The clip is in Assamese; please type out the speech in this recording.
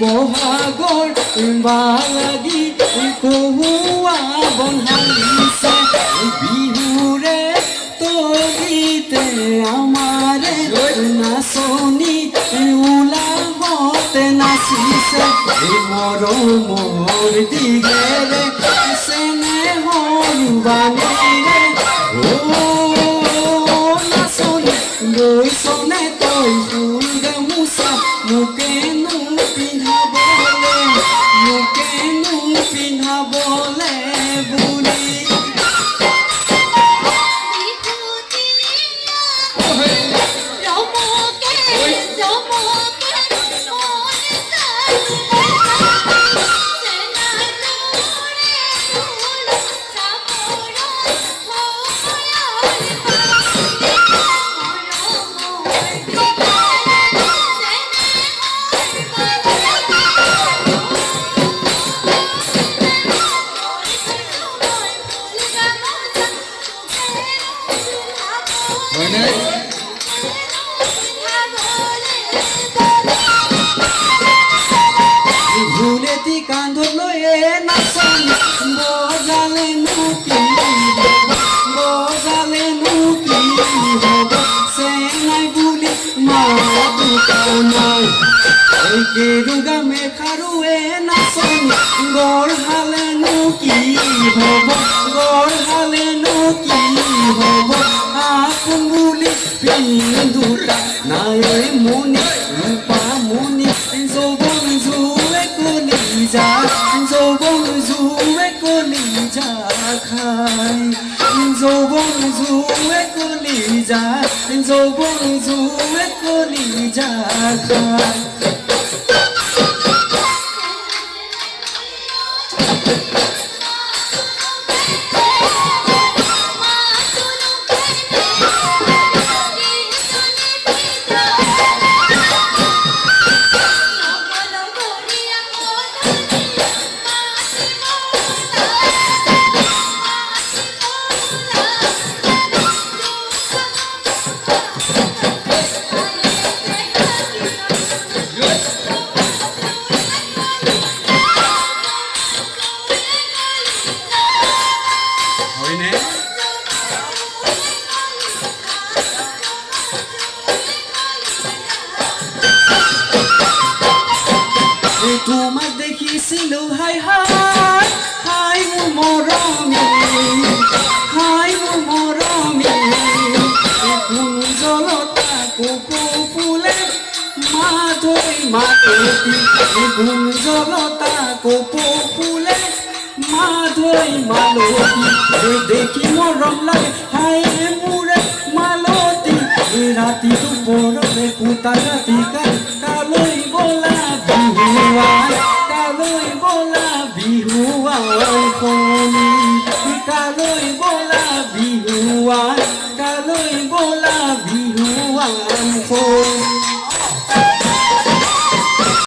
বহাগৰ বাগি কহুৱা বন্ধাইছে বিহুৰে তলিতে আমাৰে নাচনি ওলাবতে নাচিছে মৰমৰ দিগেৰে চেনেহৰ বাণীৰে নাচনি গৈছনে তই ফুল গামোচা মোকেনো পিন্ধাবলে বুলি ভুলেতি কান্ধত লয়ে নাচনি বজালেনো কি হব চেঙাই বুলি মাতো নাই এই কেৰুগা মেখাৰুৱে নাচনি গঢ়ালেনো কি হব আপোন বুলি পিন্ধোতা নাই মনি ৰূপা মনি যৌৱন জুৱে কলিজা খাই যৌৱন জুৱে কলিজা খাই তোমাক দেখিছিলো হাই মোৰ মৰমী কুঞ্জলতা কপৌ ফুলে মাধৈ মালতী কুঞ্জলতা কপৌ ফুলে মাধৈ মালতী দেখি মৰম লাগে হাই মোৰে মালতী ৰাতি দুপৰতে কুটা ৰাতি কালৈ বলা বিহুৱাই